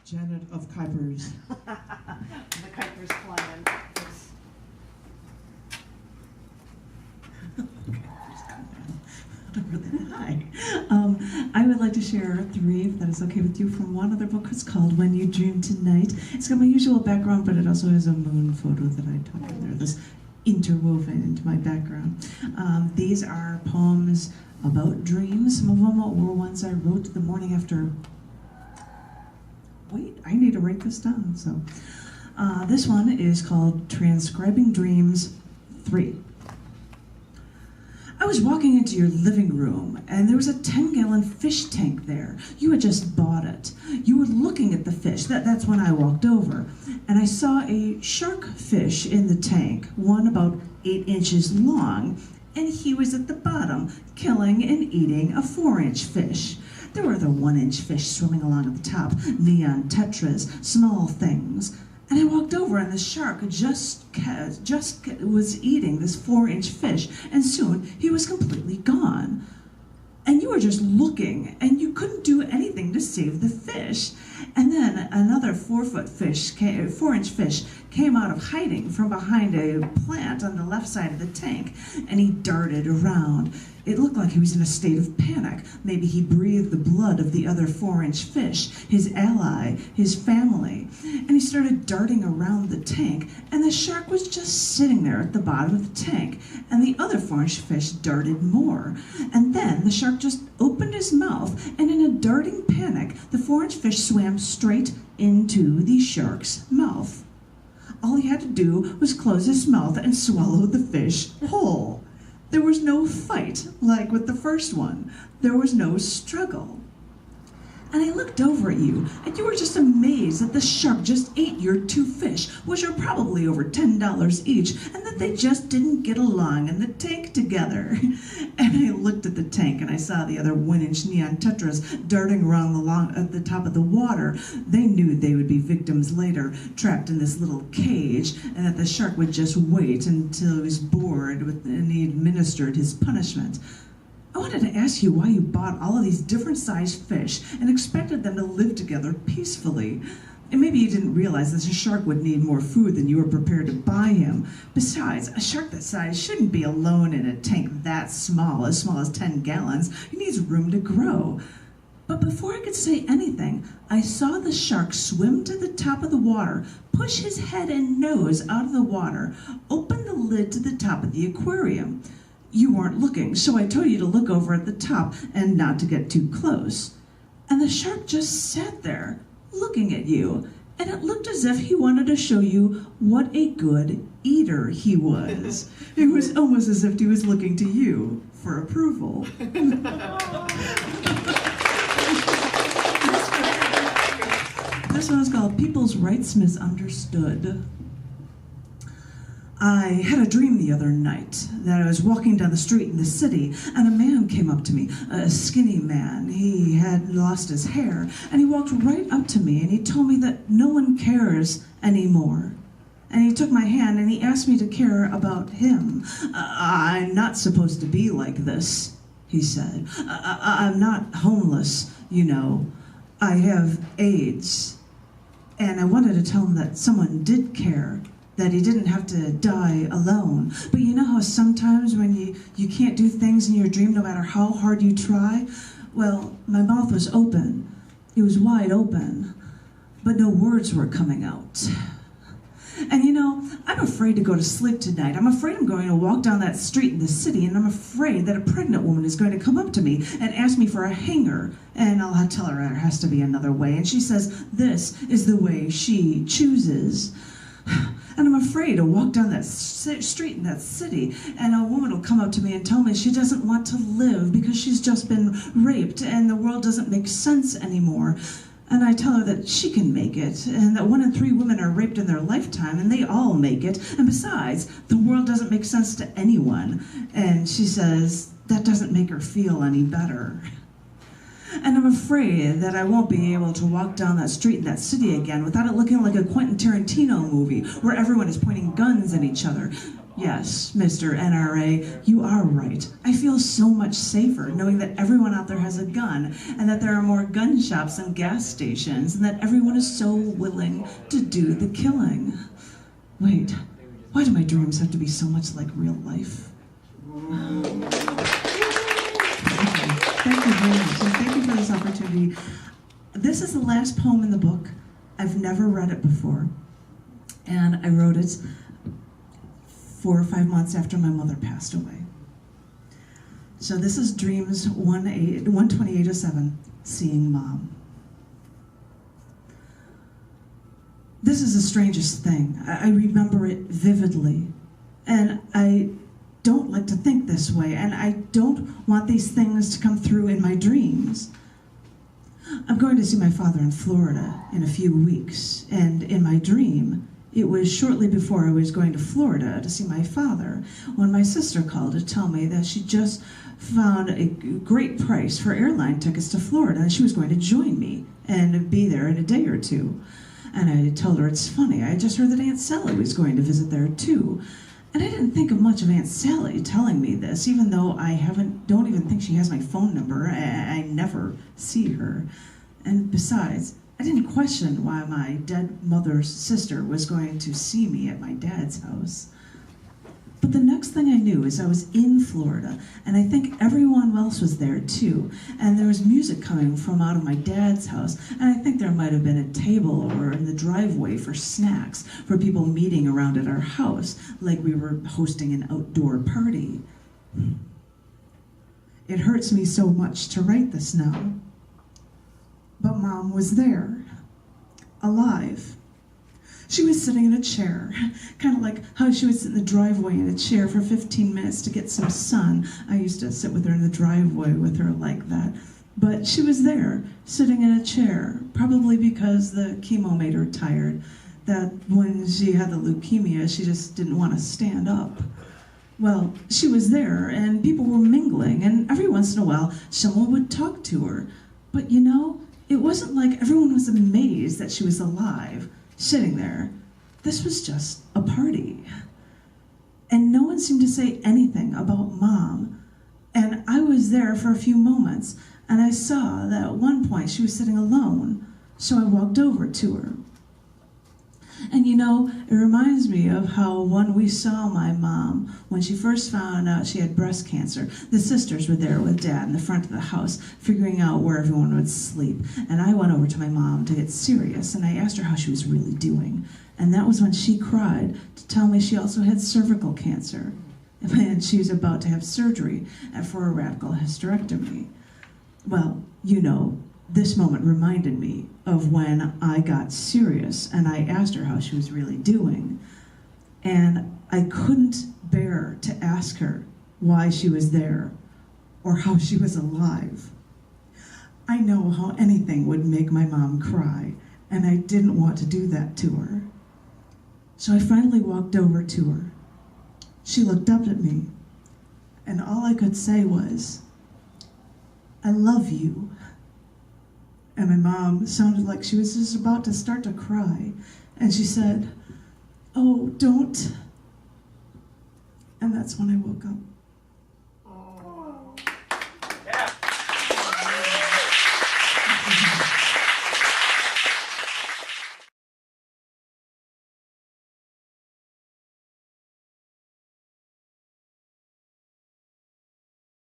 Janet of Kuypers. The Kuypers client. Hi. I would like to share 3, if that is okay with you, from one other book. It's called When You Dream Tonight. It's got my usual background, but it also has a moon photo that I took in there, this interwoven into my background. These are poems about dreams. Some of them were ones I wrote the morning after. Wait, I need to write this down. So, this one is called Transcribing Dreams 3. I was walking into your living room, and there was a 10-gallon fish tank there. You had just bought it. You were looking at the fish. That's when I walked over. And I saw a shark fish in the tank, one about 8 inches long, and he was at the bottom, killing and eating a 4-inch fish. There were other 1-inch fish swimming along at the top, neon tetras, small things. And I walked over, and the shark just was eating this 4-inch fish, and soon he was completely gone. And you were just looking, and you couldn't do anything to save the fish. And then another 4-inch fish came out of hiding from behind a plant on the left side of the tank, and he darted around. It looked like he was in a state of panic. Maybe he breathed the blood of the other 4-inch fish, his ally, his family. And he started darting around the tank, and the shark was just sitting there at the bottom of the tank, and the other 4-inch fish darted more. And then the shark just opened his mouth, and in a darting panic, the 4-inch fish swam straight into the shark's mouth. All he had to do was close his mouth and swallow the fish whole. There was no fight like with the first one. There was no struggle. And I looked over at you, and you were just amazed that the shark just ate your 2 fish, which are probably over $10 each, and that they just didn't get along in the tank together. And I looked at the tank, and I saw the other 1-inch neon tetras darting around at the top of the water. They knew they would be victims later, trapped in this little cage, and that the shark would just wait until he was bored and he administered his punishment. I wanted to ask you why you bought all of these different sized fish and expected them to live together peacefully. And maybe you didn't realize that a shark would need more food than you were prepared to buy him. Besides, a shark that size shouldn't be alone in a tank that small as 10 gallons. He needs room to grow. But before I could say anything, I saw the shark swim to the top of the water, push his head and nose out of the water, open the lid to the top of the aquarium. You weren't looking, so I told you to look over at the top and not to get too close. And the shark just sat there, looking at you, and it looked as if he wanted to show you what a good eater he was. It was almost as if he was looking to you for approval. This one is called People's Rights Misunderstood. I had a dream the other night that I was walking down the street in the city, and a man came up to me, a skinny man. He had lost his hair, and he walked right up to me, and he told me that no one cares anymore. And he took my hand, and he asked me to care about him. I'm not supposed to be like this, he said. I'm not homeless, you know. I have AIDS. And I wanted to tell him that someone did care, that he didn't have to die alone. But you know how sometimes when you can't do things in your dream no matter how hard you try? Well, my mouth was open. It was wide open, but no words were coming out. And you know, I'm afraid to go to sleep tonight. I'm afraid I'm going to walk down that street in the city, and I'm afraid that a pregnant woman is going to come up to me and ask me for a hanger. And I'll tell her there has to be another way. And she says, this is the way she chooses. And I'm afraid to walk down that street in that city, and a woman will come up to me and tell me she doesn't want to live because she's just been raped and the world doesn't make sense anymore. And I tell her that she can make it, and that 1 in 3 women are raped in their lifetime, and they all make it. And besides, the world doesn't make sense to anyone. And she says that doesn't make her feel any better. And I'm afraid that I won't be able to walk down that street in that city again without it looking like a Quentin Tarantino movie where everyone is pointing guns at each other. Yes, Mr. NRA, you are right. I feel so much safer knowing that everyone out there has a gun and that there are more gun shops and gas stations and that everyone is so willing to do the killing. Wait, why do my dreams have to be so much like real life? Thank you very much, and thank you for this opportunity. This is the last poem in the book. I've never read it before, and I wrote it 4 or 5 months after my mother passed away. So this is Dreams 12807, Seeing Mom. This is the strangest thing. I remember it vividly, and I don't like to think this way, and I don't want these things to come through in my dreams. I'm going to see my father in Florida in a few weeks, and in my dream, it was shortly before I was going to Florida to see my father when my sister called to tell me that she just found a great price for airline tickets to Florida, and she was going to join me and be there in a day or two. And I told her, it's funny, I just heard that Aunt Sally was going to visit there too. And I didn't think of much of Aunt Sally telling me this, even though don't even think she has my phone number. I never see her. And besides, I didn't question why my dead mother's sister was going to see me at my dad's house. But the next thing I knew is I was in Florida, and I think everyone else was there too. And there was music coming from out of my dad's house, and I think there might have been a table or in the driveway for snacks for people meeting around at our house, like we were hosting an outdoor party. It hurts me so much to write this now, but Mom was there, alive. She was sitting in a chair, kind of like how she would sit in the driveway in a chair for 15 minutes to get some sun. I used to sit with her in the driveway with her like that. But she was there, sitting in a chair, probably because the chemo made her tired, that when she had the leukemia, she just didn't want to stand up. Well, she was there, and people were mingling, and every once in a while, someone would talk to her. But you know, it wasn't like everyone was amazed that she was alive, sitting there. This was just a party. And no one seemed to say anything about Mom. And I was there for a few moments, and I saw that at one point she was sitting alone, so I walked over to her. And you know, it reminds me of how when we saw my mom, when she first found out she had breast cancer, the sisters were there with Dad in the front of the house, figuring out where everyone would sleep. And I went over to my mom to get serious, and I asked her how she was really doing. And that was when she cried to tell me she also had cervical cancer, and she was about to have surgery for a radical hysterectomy. Well, you know, this moment reminded me of when I got serious and I asked her how she was really doing. And I couldn't bear to ask her why she was there or how she was alive. I know how anything would make my mom cry, and I didn't want to do that to her. So I finally walked over to her. She looked up at me, and all I could say was, "I love you." And my mom sounded like she was just about to start to cry. And she said, "Oh, don't." And that's when I woke up.